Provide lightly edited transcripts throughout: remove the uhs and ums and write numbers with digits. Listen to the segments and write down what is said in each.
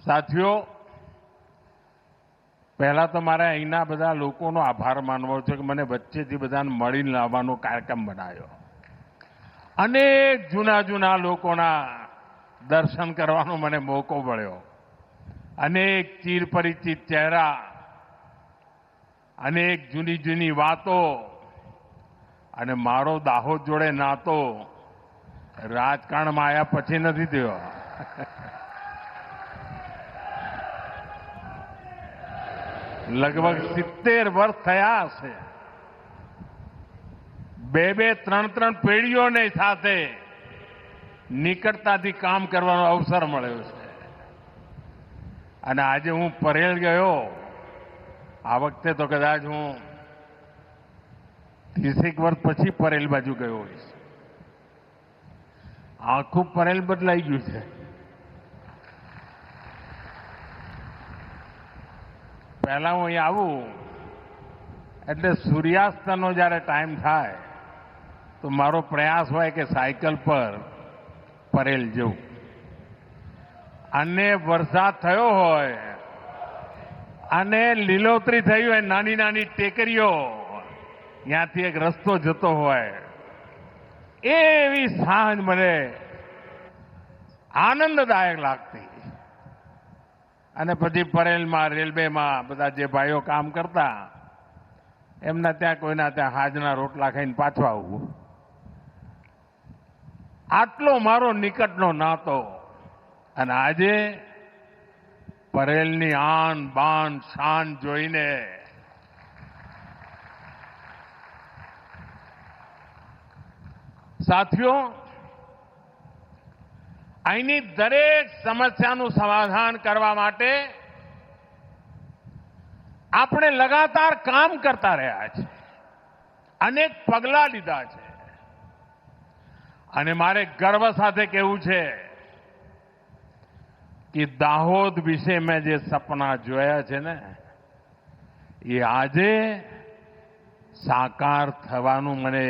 સાથીઓ, પહેલા તો મારે અહીંના બધા લોકોનો આભાર માનવો છે કે મને વચ્ચેથી બધાને મળીને લાવવાનો કાર્યક્રમ બનાવ્યો. અનેક જૂના લોકોના દર્શન કરવાનો મને મોકો મળ્યો. અનેક ચિરપરિચિત ચહેરા, અનેક જૂની વાતો અને મારો દાહોદ જોડે નાતો રાજકારણમાં આવ્યા પછી નથી થયો. લગભગ 70 વર્ષ થયા હશે. બે ત્રણ પેઢીઓને સાથે નિકટતાથી કામ કરવાનો અવસર મળ્યો છે. અને આજે હું પરેલ ગયો. આ વખતે તો કદાચ હું 30 વર્ષ પછી પરેલ બાજુ ગયો હોઈશ. આખું પરેલ બદલાઈ ગયું છે. પહેલા હું અહીં આવું એટલે સૂર્યાસ્તનો જ્યારે ટાઈમ થાય તો મારો પ્રયાસ હોય કે સાયકલ પર પરેલ જવું. અને વરસાદ થયો હોય અને લીલોતરી થઈ હોય, નાની ટેકરીઓ, ત્યાંથી એક રસ્તો જતો હોય, એવી સાંજ મને આનંદદાયક લાગતી. અને પછી પરેલમાં રેલવેમાં બધા જે ભાઈઓ કામ કરતા એમના ત્યાં કોઈના ત્યાં હાજના રોટલા ખાઈને પાછો આવવું. આટલો મારો નિકટનો નાતો. અને આજે પરેલની આન બાન શાન જોઈને સાથીઓ, અહીંની દરેક સમસ્યાનું સમાધાન કરવા માટે આપણે લગાતાર કામ કરતા રહ્યા છે. અનેક પગલાં લીધા છે. અને મારે ગર્વ સાથે કહેવું છે કે દાહોદ વિશે મેં જે સપના જોયા છે ને, એ આજે સાકાર થવાનું મને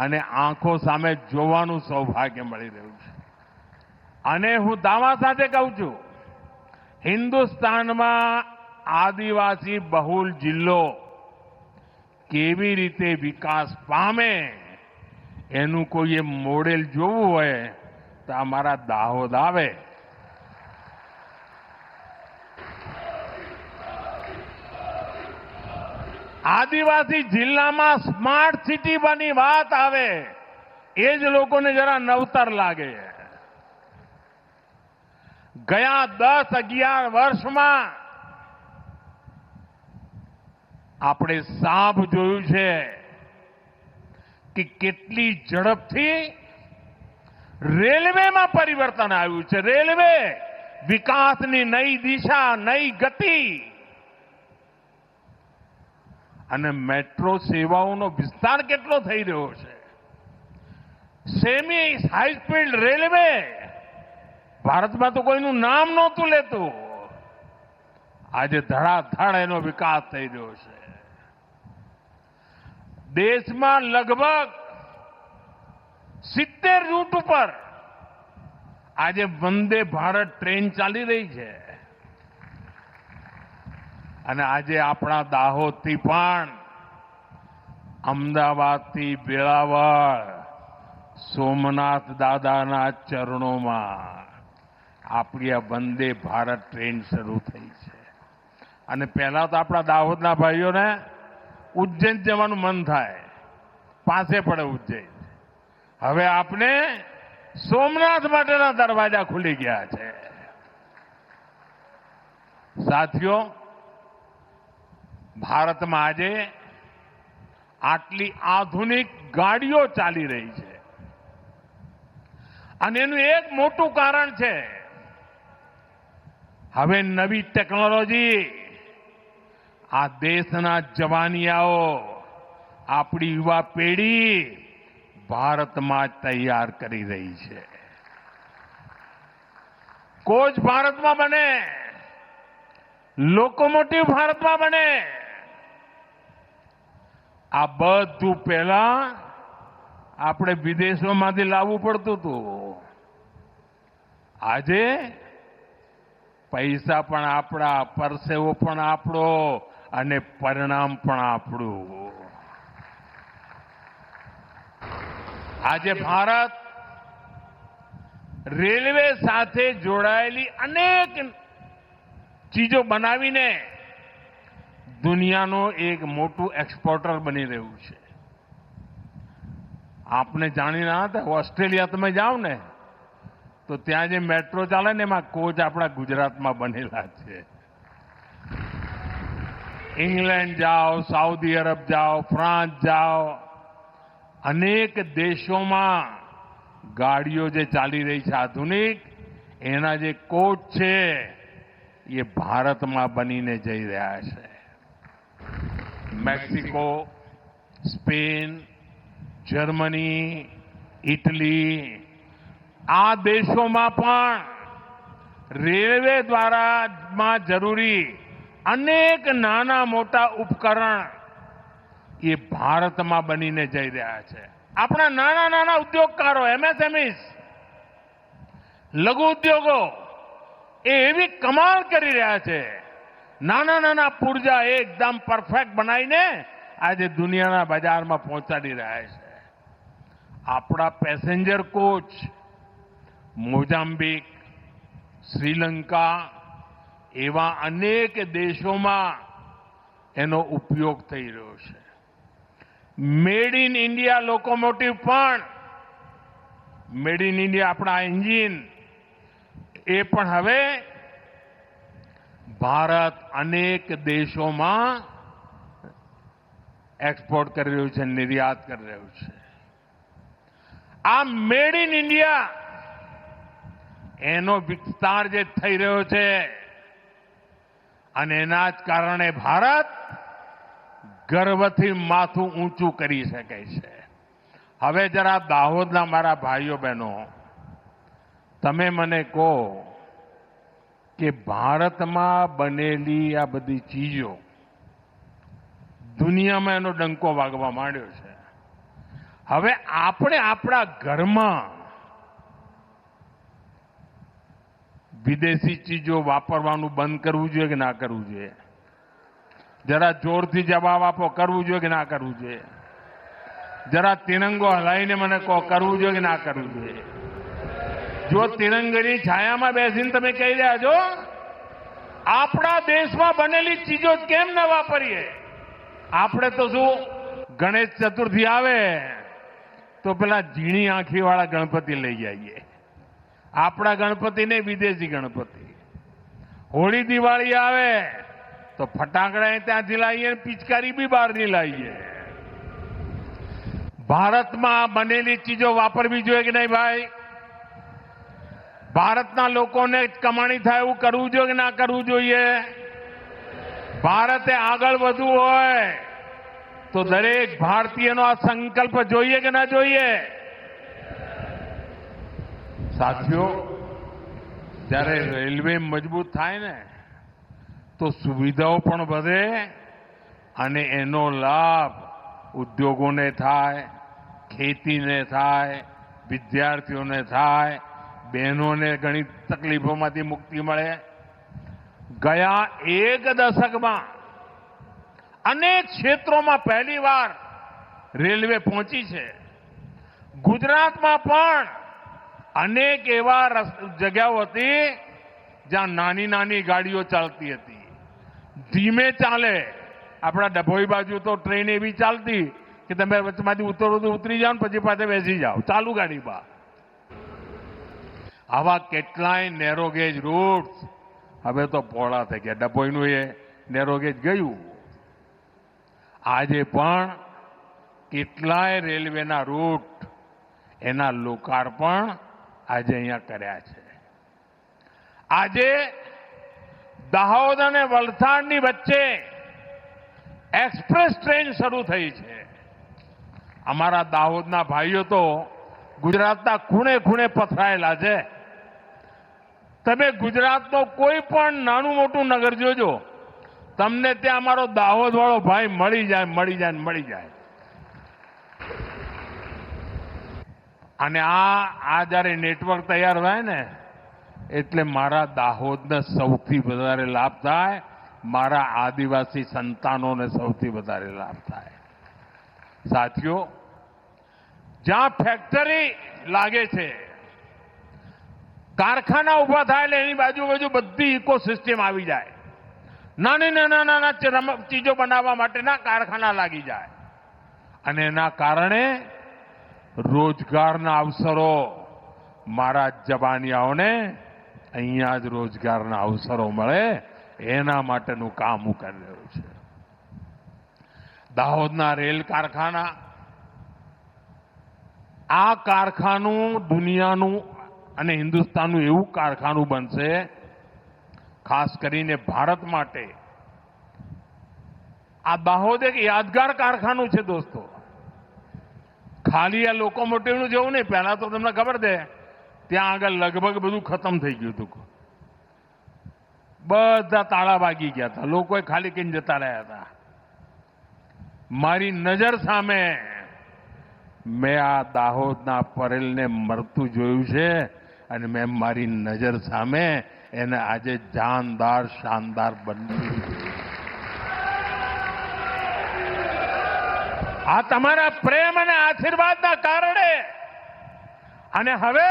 અને આંખો સામે જોવાનું સૌભાગ્ય મળી રહ્યું છે. અને હું દાવા સાથે કહું છું, હિન્દુસ્તાનમાં આદિવાસી બહુલ જિલ્લો કેવી રીતે વિકાસ પામે એનું કોઈએ મોડેલ જોવું હોય તો અમારા દાહોદ આવે. આદિવાસી જિલ્લામાં સ્માર્ટ સિટી બની વાત આવે એ જ લોકોને જરા નવતર લાગે. ગયા 10-11 વર્ષમાં આપણે સાપ જોયું છે કે કેટલી ઝડપથી રેલવેમાં પરિવર્તન આવ્યું છે. રેલવે વિકાસની નઈ દિશા, નઈ ગતિ અને મેટ્રો સેવાઓનો વિસ્તાર કેટલો થઈ રહ્યો છે. સેમી હાઈ સ્પીડ રેલવે ભારતમાં તો કોઈનું નામ નહોતું લેતું. આજે ધડાધડ એનો વિકાસ થઈ રહ્યો છે. દેશમાં લગભગ 70 રૂટ ઉપર આજે વંદે ભારત ટ્રેન ચાલી રહી છે. અને આજે આપણા દાહોદથી પણ અમદાવાદથી વેળાવળ સોમનાથ દાદાના ચરણોમાં આપણી આ વંદે ભારત ટ્રેન શરૂ થઈ છે. અને પહેલા તો આપણા દાહોદના ભાઈઓને ઉજ્જૈન જવાનું મન થાય, પાસે પડે ઉજ્જૈન. હવે આપને સોમનાથ માટેના દરવાજા ખુલી ગયા છે. સાથીઓ, ભારતમાં આજે આટલી આધુનિક ગાડીઓ ચાલી રહી છે. અને એનું એક મોટું કારણ છે હવે નવી ટેકનોલોજી આ દેશના જવાનિયાઓ, આપણી યુવા પેઢી ભારતમાં તૈયાર કરી રહી છે. કોચ ભારતમાં બને, લોકોમોટિવ ભારતમાં બને. આ બધું પહેલા આપણે વિદેશોમાંથી લાવવું પડતું હતું. આજે પૈસા પણ આપણા, પરસેવો પણ આપણો અને પરિણામ પણ આપણું. આજે ભારત રેલવે સાથે જોડાયેલી અનેક ચીજો બનાવીને દુનિયાનો એક મોટું એક્સપોર્ટર બની રહ્યું છે. આપને જાણી ના હતા, ઓસ્ટ્રેલિયા તમે જાઓ ને તો ત્યાં જે મેટ્રો ચાલે ને એમાં કોચ આપણા ગુજરાતમાં બનેલા છે. ઇંગ્લેન્ડ જાઓ, સાઉદી અરબ જાઓ, ફ્રાન્સ જાઓ, અનેક દેશોમાં ગાડીઓ જે ચાલી રહી છે આધુનિક, એના જે કોચ છે એ ભારતમાં બનીને જઈ રહ્યા છે. મેક્સિકો, સ્પેન, જર્મની, ઇટલી, આ દેશોમાં પણ રેલવે દ્વારામાં જરૂરી અનેક નાના મોટા ઉપકરણ એ ભારતમાં બનીને જઈ રહ્યા છે. આપણા નાના નાના ઉદ્યોગકારો, એમએસએમઈસ, લઘુ ઉદ્યોગો એ એવી કમાલ કરી રહ્યા છે. નાના નાના પુર્જા એકદમ પરફેક્ટ બનાવીને આજે દુનિયાના બજારમાં પહોંચાડી રહ્યા છે. આપણા પેસેન્જર કોચ મોઝામ્બિક, શ્રીલંકા એવા અનેક દેશોમાં એનો ઉપયોગ થઈ રહ્યો છે. મેડ ઇન ઇન્ડિયા લોકોમોટિવ પણ, મેડ ઇન ઇન્ડિયા આપણા એન્જિન એ પણ હવે ભારત અનેક દેશોમાં એક્સપોર્ટ કરી રહ્યું છે, નિર્યાત કરી રહ્યું છે. આ મેડ ઇન ઇન્ડિયા એનો વિસ્તાર જે થઈ રહ્યો છે અને એના જ કારણે ભારત ગર્વથી માથું ઊંચું કરી શકે છે. હવે જરા દાહોદના મારા ભાઈઓ બહેનો, તમે મને કહો કે ભારતમાં બનેલી આ બધી ચીજો દુનિયામાં એનો ડંકો વાગવા માંડ્યો છે. હવે આપણે આપણા ઘરમાં વિદેશી ચીજો વાપરવાનું બંધ કરવું જોઈએ કે ના કરવું જોઈએ? જરા જોરથી જવાબ આપો. કરવું જોઈએ કે ના કરવું જોઈએ? જરા તિરંગો હલાવીને મને કહો, કરવું જોઈએ કે ના કરવું જોઈએ? જો તિરંગાની છાયામાં બેસીને તમે કહી રહ્યા છો આપણા દેશમાં બનેલી ચીજો કેમ ન વાપરીએ? આપણે તો શું, ગણેશ ચતુર્થી આવે તો પેલા ઝીણી આંખીવાળા ગણપતિ લઈ જઈએ. આપણા ગણપતિ ને વિદેશી ગણપતિ. હોળી દિવાળી આવે તો ફટાકડા ત્યાંથી લાવીએ, પિચકારી બી બહારની લાવીએ. ભારતમાં બનેલી ચીજો વાપરવી જોઈએ કે નહીં ભાઈ? ભારતના લોકોને કમાણી થાય એવું કરવું જોઈએ કે ના કરવું જોઈએ? ભારતે આગળ વધવું હોય તો દરેક ભારતીયનો આ સંકલ્પ જોઈએ કે ના જોઈએ? સાથીઓ, જ્યારે રેલવે મજબૂત થાય ને તો સુવિધાઓ પણ વધે અને એનો લાભ ઉદ્યોગોને થાય, ખેતીને થાય, વિદ્યાર્થીઓને થાય, બહેનોને ઘણી તકલીફોમાંથી મુક્તિ મળે. ગયા એક દશકમાં અનેક ક્ષેત્રોમાં પહેલીવાર રેલવે પહોંચી છે. ગુજરાતમાં પણ અનેક એવા જગ્યાઓ હતી જ્યાં નાની નાની ગાડીઓ ચાલતી હતી, ધીમે ચાલે. આપણા ડભોઈ બાજુ તો ટ્રેન એવી ચાલતી કે તમે વચમાંથી ઉતરી જાઓ ને પછી પાછા બેસી જાઓ ચાલુ ગાડીમાં. આવા કેટલાય નેરોગેજ રૂટ્સ હવે તો પહોળા થઈ ગયા. ડભોઈનું એ નેરોગેજ ગયું. આજે પણ કેટલાય રેલવેના રૂટ એના લોકાર્પણ આજે અહીંયા કર્યા છે. આજે દાહોદ અને વલસાડની વચ્ચે એક્સપ્રેસ ટ્રેન શરૂ થઈ છે. અમારા દાહોદના ભાઈઓ તો ગુજરાતના ખૂણે ખૂણે પથરાયેલા છે. તમે ગુજરાતનો કોઈ પણ નાનું મોટું નગર જોજો, તમને ત્યાં અમારો દાહોદ વાળો ભાઈ મળી જાય. અને આ જ્યારે નેટવર્ક તૈયાર થાય ને એટલે મારા દાહોદને સૌથી વધારે લાભ થાય, મારા આદિવાસી સંતાનોને સૌથી વધારે લાભ થાય. સાથીઓ, જ્યાં ફેક્ટરી લાગે છે, કારખાના ઉભા થાય એટલે એની બાજુ બધી ઇકોસિસ્ટમ આવી જાય. નાના ચીજો બનાવવા માટેના કારખાના લાગી જાય અને એના કારણે રોજગારના અવસરો, મારા જવાનિયાઓને અહીંયા જ રોજગારના અવસરો મળે એના માટેનું કામ હું કરી રહ્યો છું. દાહોદના રેલ કારખાના, આ કારખાનું દુનિયાનું અને હિન્દુસ્તાનનું એવું કારખાનું બનશે, ખાસ કરીને ભારત માટે. આ દાહોદ એક યાદગાર કારખાનું છે દોસ્તો. ખાલી આ લોકોમોટિવનું જેવું નહીં. પહેલા તો તમને ખબર છે ત્યાં આગળ લગભગ બધું ખતમ થઈ ગયું હતું. બધા તાળા વાગી ગયા હતા, લોકોએ ખાલી કહીને જતા રહ્યા હતા. મારી નજર સામે મેં આ દાહોદના પરેલને મરતું જોયું છે અને મેં મારી નજર સામે એને આજે જાનદાર, શાનદાર બન્યું. આ તમારા પ્રેમ અને આશીર્વાદના કારણે. અને હવે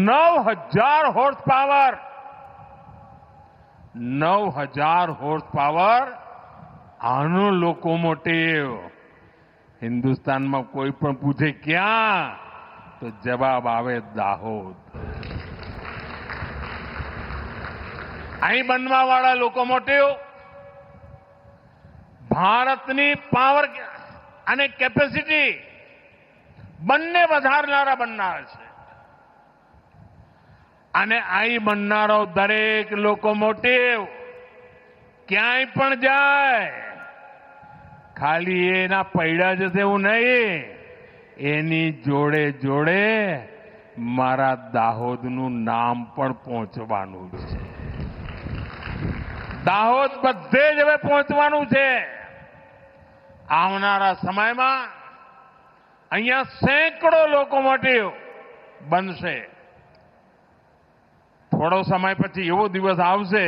9,000 હોર્સ પાવર, 9,000 હોર્સ પાવર આનો લોકોમોટિવ. હિન્દુસ્તાનમાં કોઈ પણ પૂછે ક્યાં, તો જવાબ આવે દાહોદ. અહીં બનવાવાળા લોકોમોટિવ ભારતની પાવર અને કેપેસિટી બંને વધારનારા બનનાર છે. અને અહીં બનનારો દરેક લોકોમોટિવ ક્યાંય પણ જાય, ખાલી એના પૈડા જશે એવું નહીં, એની જોડે જોડે મારા દાહોદનું નામ પણ પહોંચવાનું છે. દાહોદ બધે જ હવે પહોંચવાનું છે. આવનારા સમયમાં અહીંયા સેંકડો લોકોમોટિવ બનશે. થોડો સમય પછી એવો દિવસ આવશે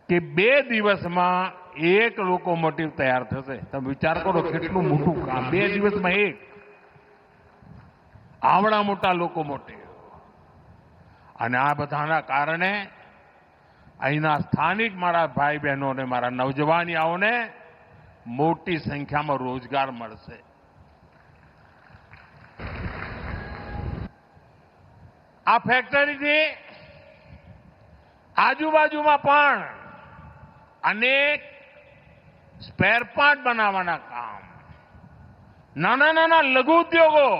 કે 2 દિવસમાં એક લોકોમોટિવ તૈયાર થશે. તમે વિચાર કરો કેટલું મોટું કામ, 2 દિવસમાં એક. આવડા મોટા લોકોમોટિવ. અને આ બધાના કારણે અહીંના સ્થાનિક મારા ભાઈ બહેનો અને મારા નવજવાનિયાઓને મોટી સંખ્યામાં રોજગાર મળશે. આ ફેક્ટરીથી આજુબાજુમાં પણ અનેક સ્પેર પાર્ટ બનાવવાના કામ, નાના લઘુ ઉદ્યોગો,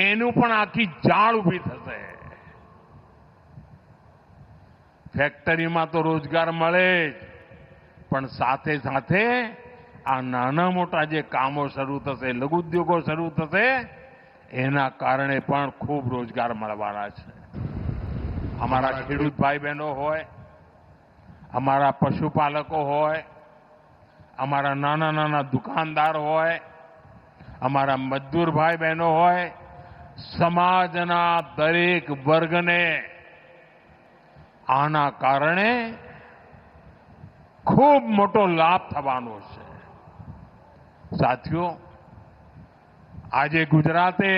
એનું પણ આખી જાળ ઊભી થશે. ફેક્ટરીમાં તો રોજગાર મળે જ, પણ સાથે સાથે આ નાના મોટા જે કામો શરૂ થશે, લઘુ ઉદ્યોગો શરૂ થશે, એના કારણે પણ ખૂબ રોજગાર મળવાના છે. અમારા ખેડૂત ભાઈ બહેનો હોય, અમારા પશુપાલકો હોય, અમારા નાના દુકાનદાર હોય, અમારા મજદૂર ભાઈ બહેનો હોય, સમાજના દરેક વર્ગને આના કારણે ખૂબ મોટો લાભ થવાનો છે. સાથીઓ, આજે ગુજરાતે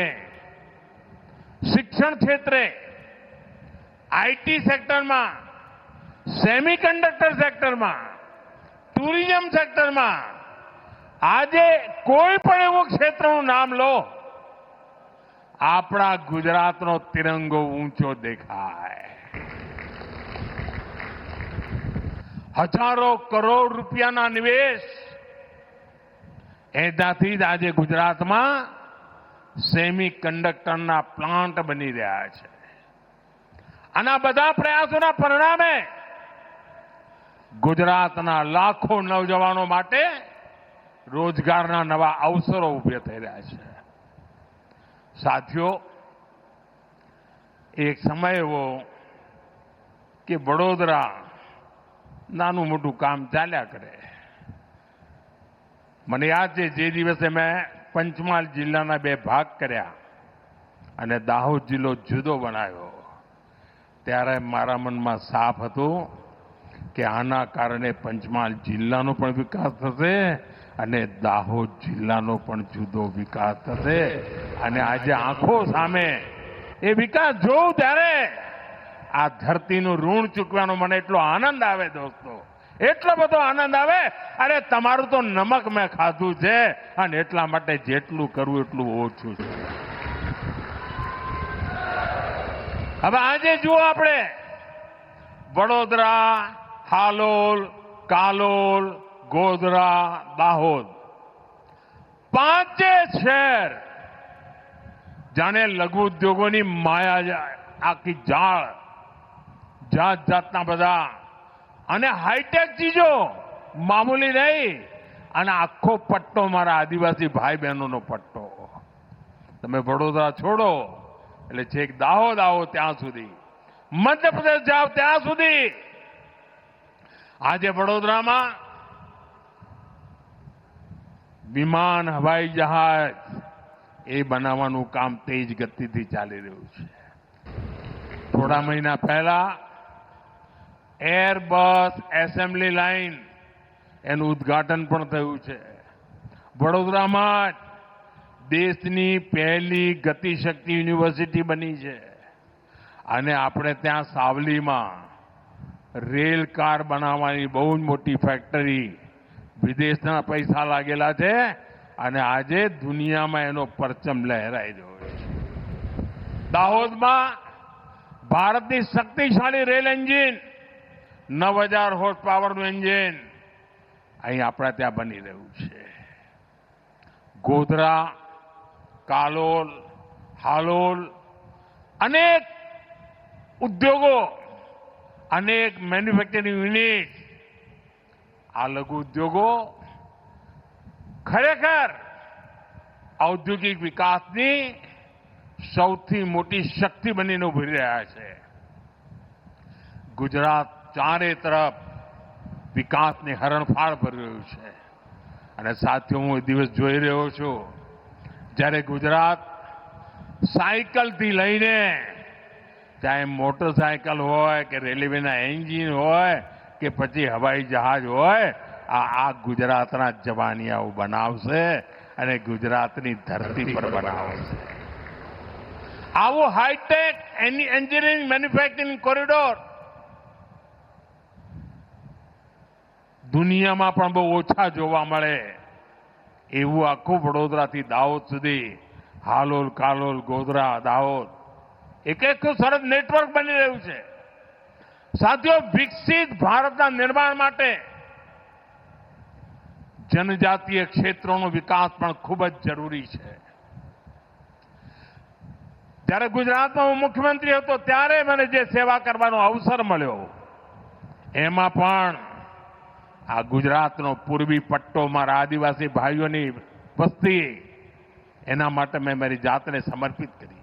શિક્ષણ ક્ષેત્રે, આઈટી સેક્ટરમાં, સેમિકન્ડક્ટર સેક્ટરમાં, ટુરિઝમ સેક્ટરમાં, આજે કોઈ પણ એવું ક્ષેત્રનું નામ લો, આપણા ગુજરાતનો તિરંગો ઊંચો દેખાય. હજારો કરોડ રૂપિયાના નિવેશ એનાથી જ આજે ગુજરાતમાં સેમિકન્ડક્ટરના પ્લાન્ટ બની રહ્યા છે. આના બધા પ્રયાસોના પરિણામે ગુજરાતના લાખો નવજવાનો માટે રોજગારના નવા અવસરો ઉભા થઈ રહ્યા છે. સાથીઓ, એક સમય એવો કે વડોદરા નાનું મોટું કામ ચાલ્યા કરે. મને યાદ છે જે દિવસે મેં પંચમહાલ જિલ્લાના 2 ભાગ કર્યા અને દાહોદ જિલ્લો જુદો બનાવ્યો ત્યારે મારા મનમાં સાફ હતું કે આના કારણે પંચમહાલ જિલ્લાનો પણ વિકાસ થશે અને દાહોદ જિલ્લાનો પણ જુદો વિકાસ થશે. અને આજે આંખો સામે એ વિકાસ જોઉં ત્યારે આ ધરતીનું ઋણ ચૂકવાનો મને એટલો આનંદ આવે દોસ્તો, એટલો બધો આનંદ આવે. અરે તમારું તો નમક મેં ખાધું છે અને એટલા માટે જેટલું કરવું એટલું ઓછું છે. હવે આજે જુઓ આપણે વડોદરા, હાલોલ, કાલોલ, ગોધરા, દાહોદ પાંચે શહેર જાણે લઘુ ઉદ્યોગોની માયા, આખી જાળ, જાત જાતના બધા અને હાઈટેક ચીજો, મામૂલી નહીં. અને આખો પટ્ટો મારા આદિવાસી ભાઈ બહેનોનો પટ્ટો. તમે વડોદરા છોડો એટલે છેક દાહોદ આવો ત્યાં સુધી, મધ્યપ્રદેશ જાઓ ત્યાં સુધી. આજે વડોદરામાં વિમાન, હવાઈ જહાજ એ બનાવવાનું કામ તેજ ગતિથી ચાલી રહ્યું છે. થોડા મહિના પહેલા એરબસ એસેમ્બલી લાઇન એનું ઉદ્ઘાટન પણ થયું છે. વડોદરામાં દેશની પહેલી ગતિશક્તિ યુનિવર્સિટી બની છે. અને આપણે ત્યાં સાવલીમાં રેલ કાર બનાવવાની બહુ જ મોટી ફેક્ટરી, વિદેશના પૈસા લાગેલા છે અને આજે દુનિયામાં એનો પરચમ લહેરાઈ રહ્યો છે. દાહોદમાં ભારતની શક્તિશાળી રેલ એન્જિન, 9000 હોર્સ પાવરનું એન્જિન અહીં આપણા ત્યાં બની રહ્યું છે. ગોધરા, કાલોલ, હાલોલ અનેક ઉદ્યોગો, અનેક મેન્યુફેક્ચરિંગ યુનિટ, આ લઘુ ઉદ્યોગો ખરેખર ઔદ્યોગિક વિકાસની સૌથી મોટી શક્તિ બનીને ઉભરી રહ્યા છે. ગુજરાત ચારે તરફ વિકાસની હરણફાળ ભરી રહ્યું છે. અને સાથીઓ, હું એ દિવસ જોઈ રહ્યો છું જ્યારે ગુજરાત સાયકલથી લઈને, ચાહે મોટરસાયકલ હોય કે રેલવેના એન્જિન હોય કે પછી હવાઈ જહાજ હોય, આ ગુજરાતના જવાનિયાઓ બનાવશે અને ગુજરાતની ધરતી પર બનાવશે. આવો હાઈટેક એન્જિનિયરિંગ મેન્યુફેક્ચરિંગ કોરિડોર દુનિયામાં પણ બહુ ઓછા જોવા મળે એવું આખું વડોદરાથી દાહોદ સુધી, હાલોલ, કાલોલ, ગોધરા, દાહોદ એક સરસ નેટવર્ક બની રહ્યું છે. સાથીઓ, વિકસિત ભારતના નિર્માણ માટે જનજાતીય ક્ષેત્રોનો વિકાસ પણ ખૂબ જ જરૂરી છે. જ્યારે ગુજરાતમાં હું મુખ્યમંત્રી હતો ત્યારે મને જે સેવા કરવાનો અવસર મળ્યો એમાં પણ આ ગુજરાતનો પૂર્વી પટ્ટો, મારા આદિવાસી ભાઈઓની વસ્તી, એના માટે મેં મારી જાતને સમર્પિત કરી.